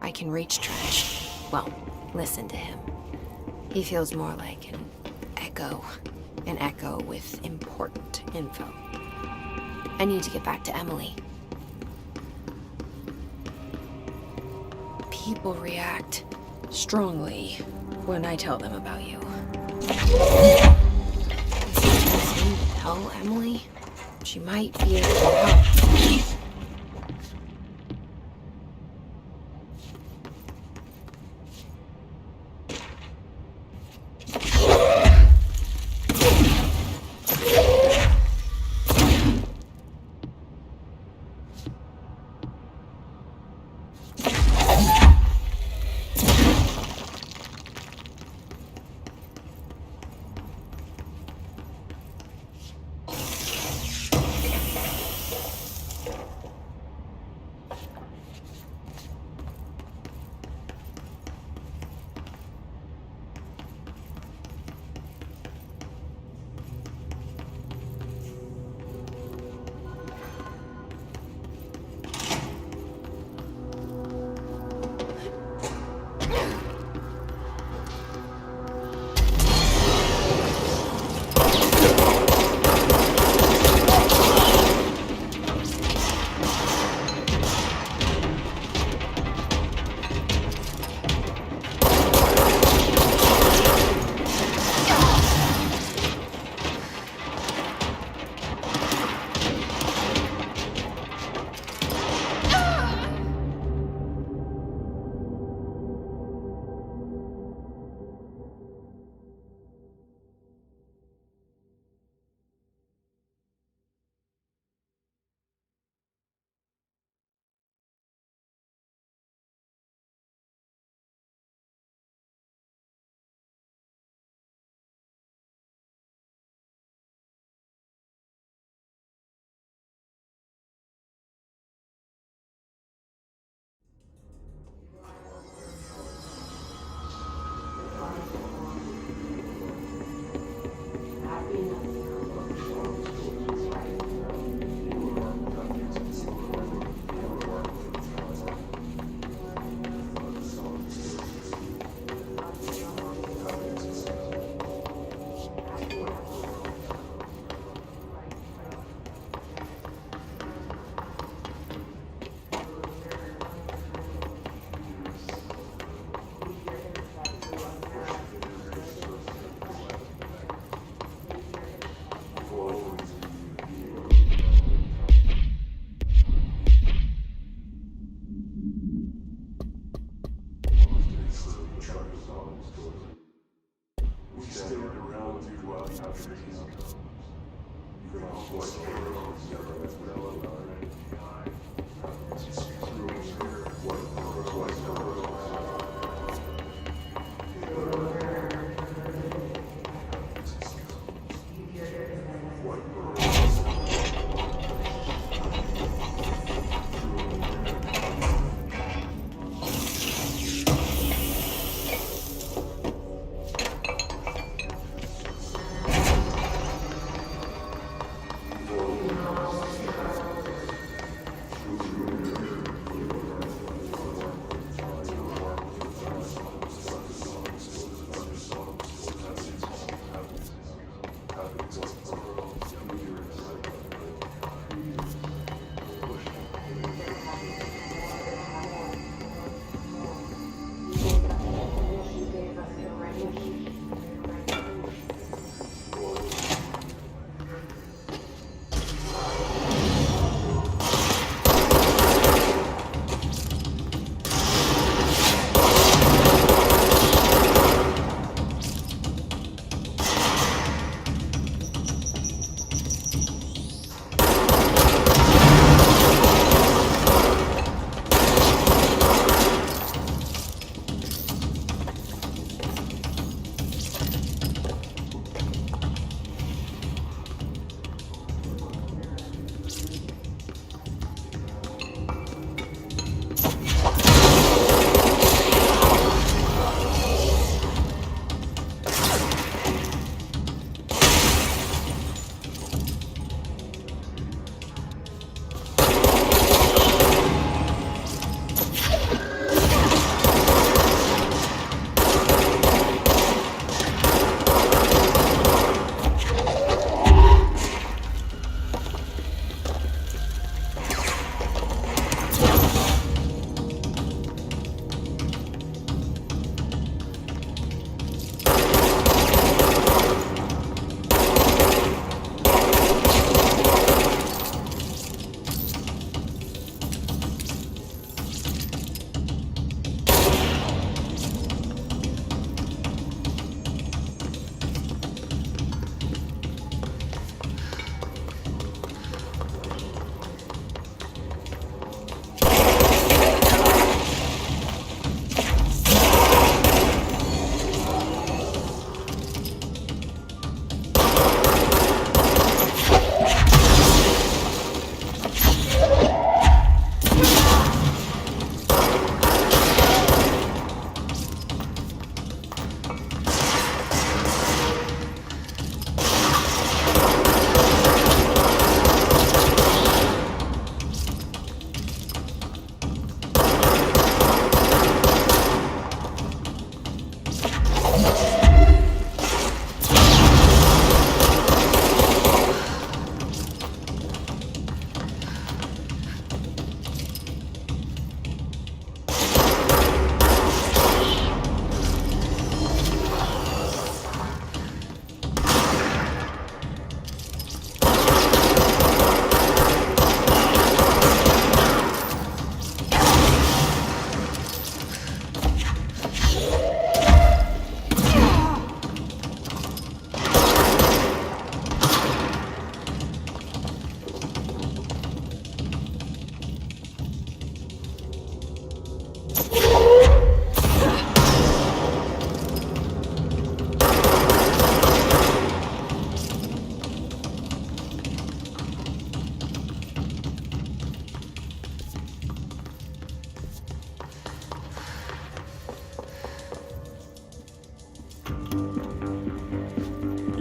I can reach Trench. Well, listen to him. He feels more like an echo with important info. I need to get back to Emily. People react strongly when I tell them about you. Is it too soon to tell Emily? She might be able to help.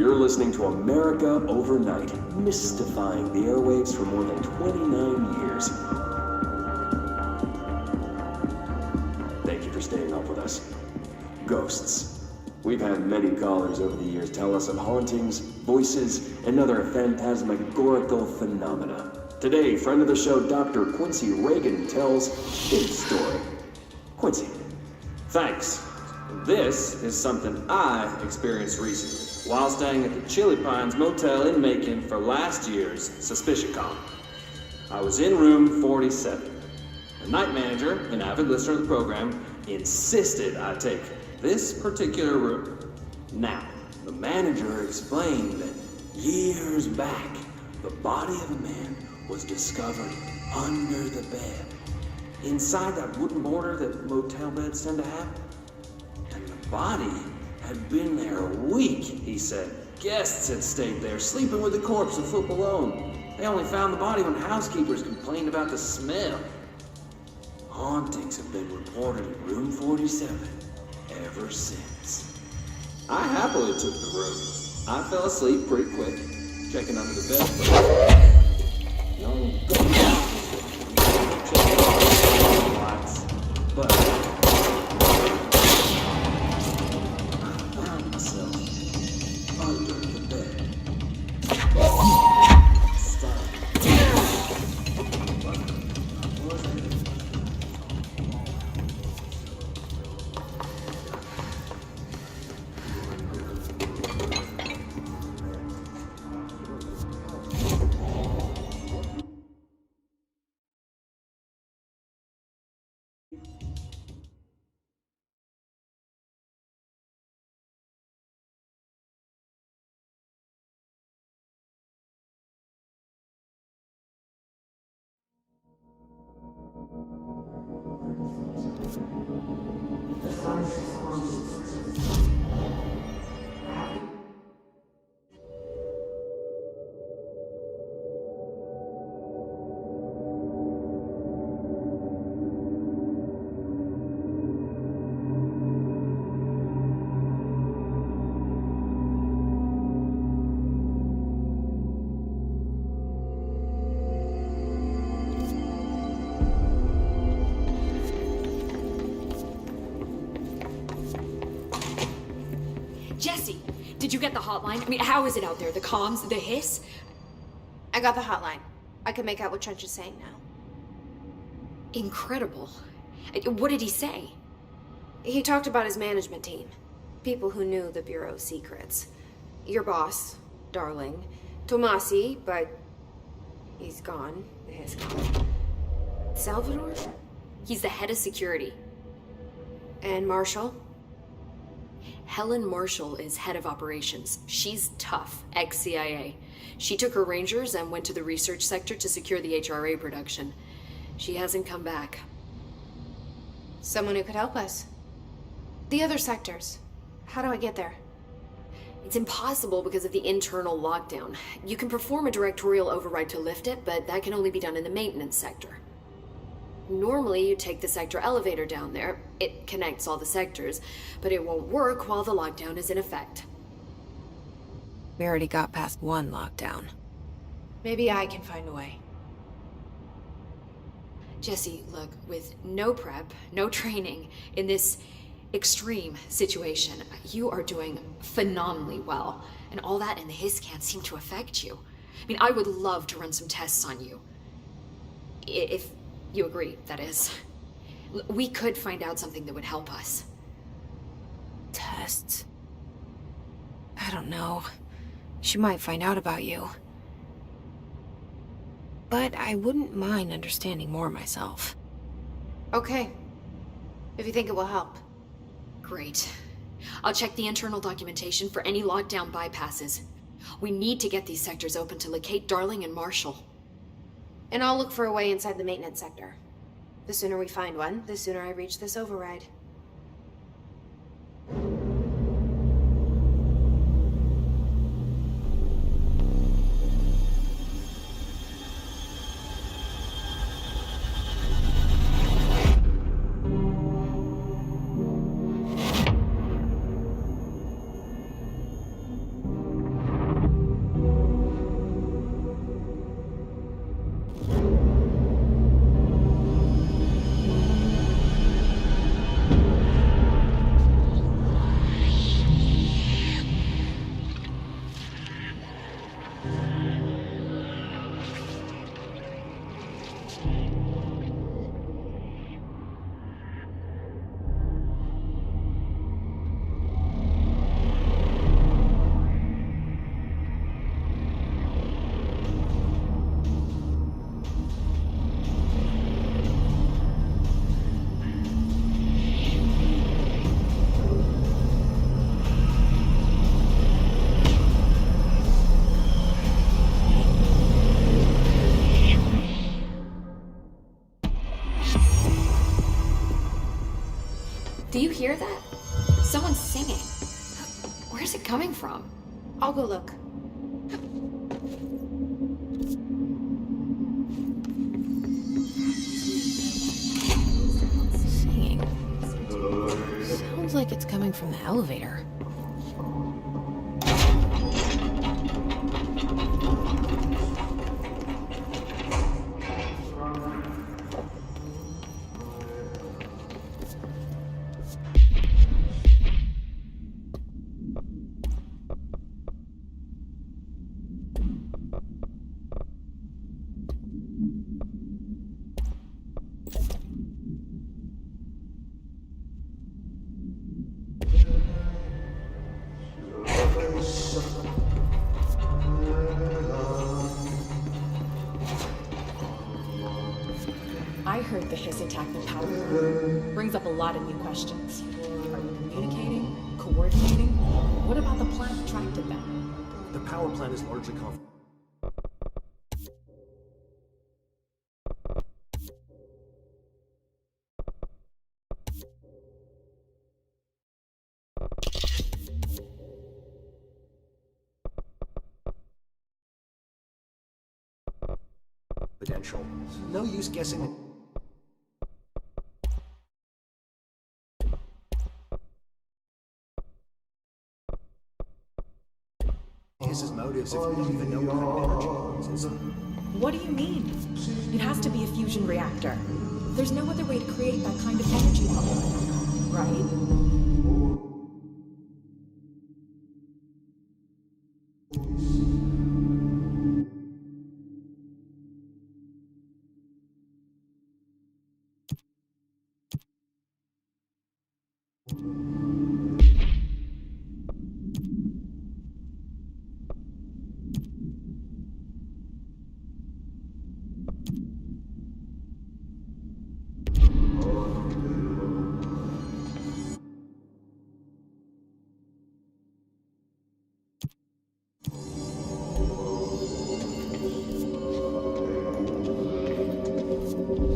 You're listening to America Overnight, mystifying the airwaves for more than 29 years. Thank you for staying up with us. Ghosts. We've had many callers over the years tell us of hauntings, voices, and other phantasmagorical phenomena. Today, friend of the show, Dr. Quincy Reagan, tells his story. Quincy. Thanks. This is something I experienced recently while staying at the Chili Pines Motel in Macon for last year's Suspicion Con. I was in room 47. The night manager, an avid listener of the program, insisted I take this particular room. Now, the manager explained that years back, the body of a man was discovered under the bed, inside that wooden border that motel beds tend to have. And the body had been there a week, he said. Guests had stayed there, sleeping with the corpse a foot below. They only found the body when housekeepers complained about the smell. Hauntings have been reported in room 47 ever since. I happily took the room. I fell asleep pretty quick, checking under the bed first. No checking all the lights, but I found myself under the bed. Jesse, did you get the hotline? I mean, how is it out there? The comms, the hiss? I got the hotline. I can make out what Trench is saying now. Incredible. What did he say? He talked about his management team. People who knew the Bureau's secrets. Your boss, Darling. Tomasi, but he's gone. His gone. Salvador? He's the head of security. And Marshall? Helen Marshall is head of operations. She's tough, ex-CIA. She took her Rangers and went to the research sector to secure the HRA production. She hasn't come back. Someone who could help us. The other sectors. How do I get there? It's impossible because of the internal lockdown. You can perform a directorial override to lift it, but that can only be done in the maintenance sector. Normally, you take the sector elevator down there. It connects all the sectors, but it won't work while the lockdown is in effect. We already got past one lockdown. Maybe I can find a way. Jesse, look, with no prep, no training, in this extreme situation, you are doing phenomenally well. And all that and the hiss can't seem to affect you. I mean, I would love to run some tests on you. If you agree, that is. We could find out something that would help us. Tests? I don't know. She might find out about you. But I wouldn't mind understanding more myself. Okay. If you think it will help. Great. I'll check the internal documentation for any lockdown bypasses. We need to get these sectors open to locate Darling and Marshall. And I'll look for a way inside the maintenance sector. The sooner we find one, the sooner I reach this override. Do you hear that? Someone's singing. Where's it coming from? I'll go look. Singing. Sounds like it's coming from the elevator. I heard the Hiss attack the power plant. Brings up a lot of new questions. Are you communicating? Coordinating? What about the plant attracted them? The power plant is largely confidential. No use guessing. His motives if you don't even know what kind of energy it is. What do you mean? It has to be a fusion reactor. There's no other way to create that kind of energy level, right?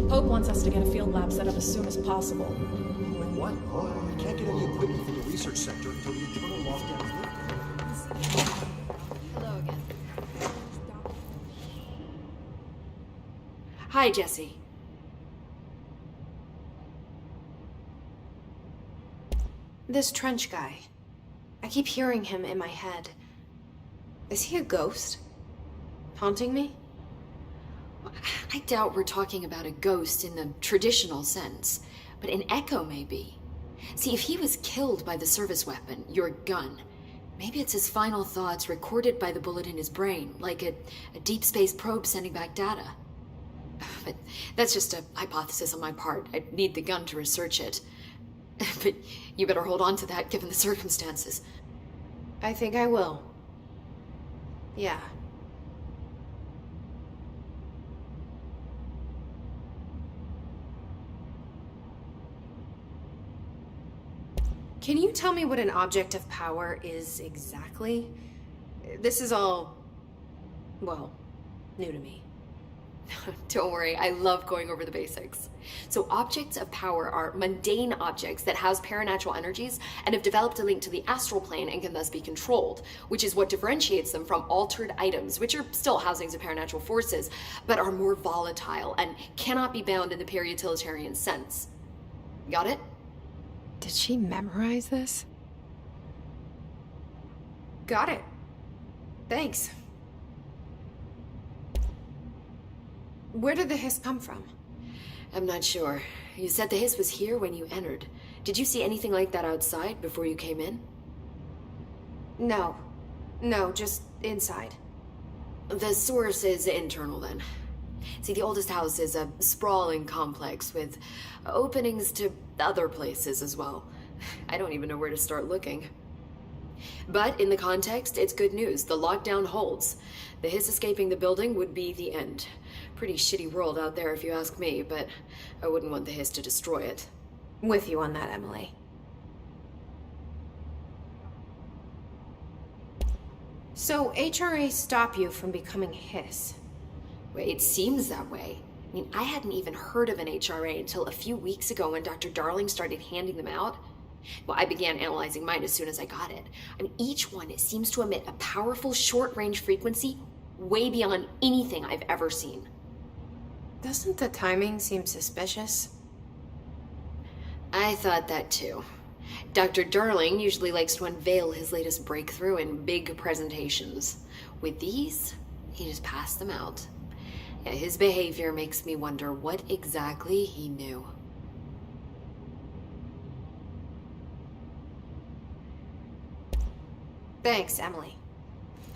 Pope wants us to get a field lab set up as soon as possible. Wait, what? You can't get any equipment from the research sector until the internal lockdown is lifted. Hello again. Hi, Jesse. This Trench guy. I keep hearing him in my head. Is he a ghost? Haunting me? I doubt we're talking about a ghost in the traditional sense, but an echo maybe. See, if he was killed by the service weapon, your gun, maybe it's his final thoughts recorded by the bullet in his brain, like a deep space probe sending back data. But that's just a hypothesis on my part. I need the gun to research it. But you better hold on to that given the circumstances. I think I will. Yeah. Can you tell me what an object of power is exactly? This is all, well, new to me. Don't worry, I love going over the basics. So objects of power are mundane objects that house paranatural energies and have developed a link to the astral plane and can thus be controlled, which is what differentiates them from altered items, which are still housings of paranatural forces, but are more volatile and cannot be bound in the pure utilitarian sense. Got it? Did she memorize this? Got it. Thanks. Where did the hiss come from? I'm not sure. You said the hiss was here when you entered. Did you see anything like that outside before you came in? No. No, just inside. The source is internal then. See, the oldest house is a sprawling complex with openings to other places as well. I don't even know where to start looking. But in the context, it's good news. The lockdown holds. The hiss escaping the building would be the end. Pretty shitty world out there if you ask me, but I wouldn't want the hiss to destroy it. With you on that, Emily. So HRA stop you from becoming hiss? Wait, it seems that way. I mean, I hadn't even heard of an HRA until a few weeks ago when Dr. Darling started handing them out. Well, I began analyzing mine as soon as I got it. I mean, each one seems to emit a powerful short-range frequency way beyond anything I've ever seen. Doesn't the timing seem suspicious? I thought that too. Dr. Darling usually likes to unveil his latest breakthrough in big presentations. With these, he just passed them out. Yeah, his behavior makes me wonder what exactly he knew. Thanks, Emily.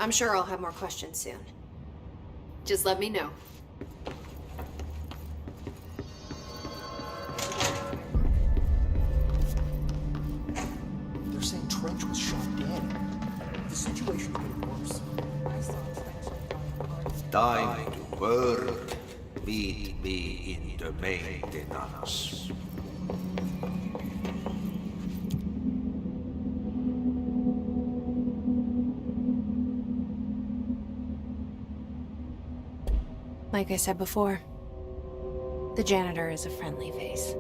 I'm sure I'll have more questions soon. Just let me know. They're saying Trench was shot dead. The situation is getting worse. Time to work. Meet me in the maintenance. Like I said before, the janitor is a friendly face.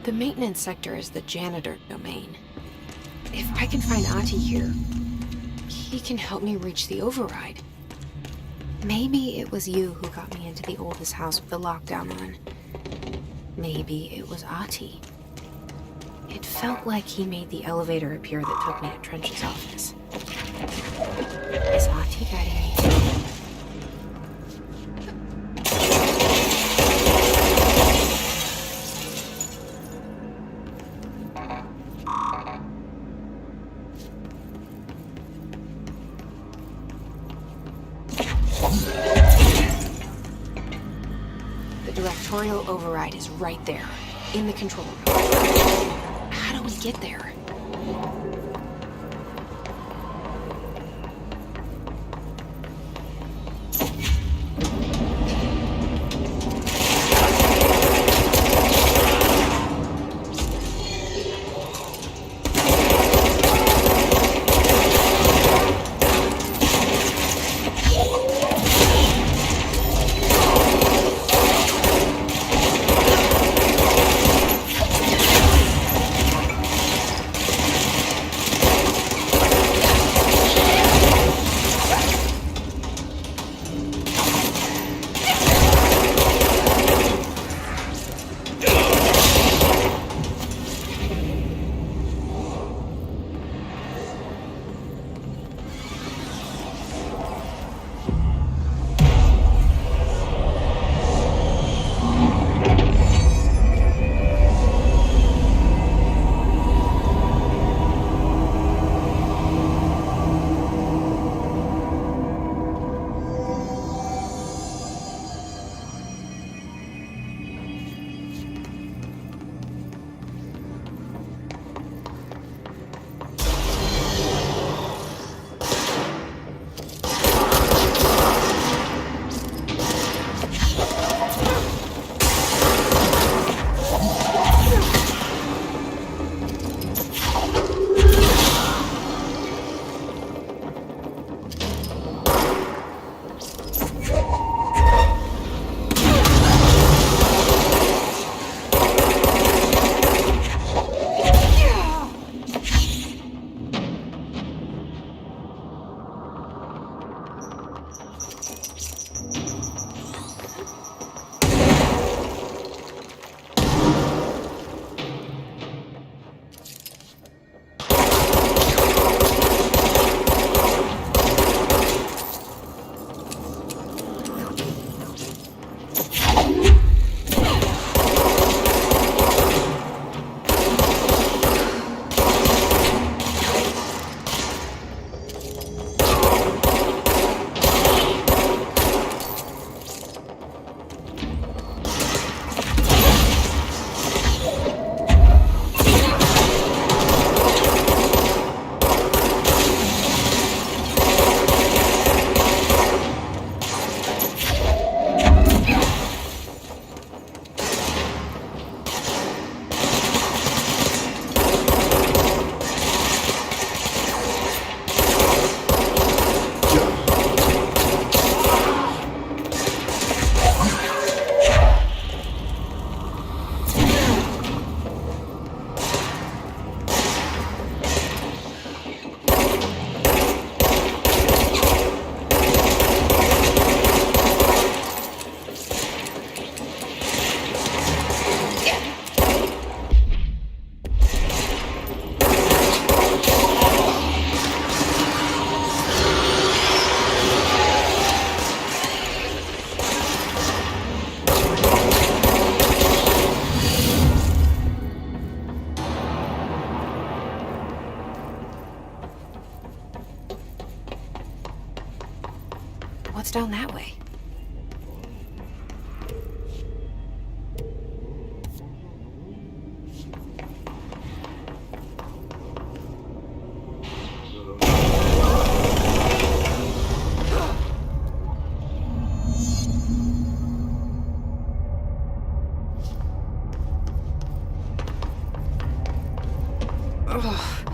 The maintenance sector is the janitor domain. If I can find Ahti here, he can help me reach the override. Maybe it was you who got me into the oldest house with the lockdown on. Maybe it was Ahti. It felt like he made the elevator appear that took me to Trench's office. Is Ahti guiding me too? The directorial override is right there, in the control room. How do we get there? what's down that way? Ugh,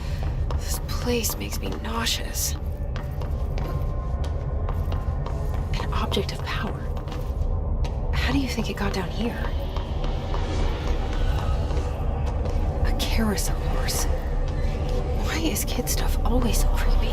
this place makes me nauseous. An object of power. How do you think it got down here? A carousel horse. Why is kid stuff always so creepy?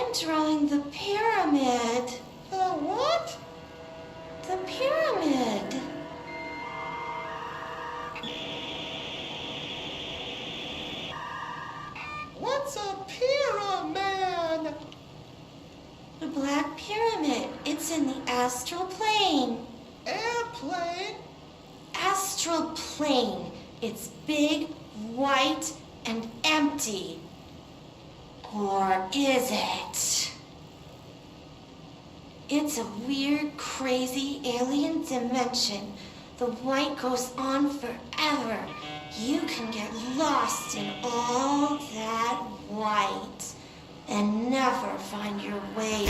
I'm drawing the pyramid. The what? The pyramid. What's a pyramid? The Black Pyramid. It's in the astral plane. Airplane? Astral plane. It's big, white, and empty. Or is it? It's a weird, crazy alien dimension. The white goes on forever. You can get lost in all that white and never find your way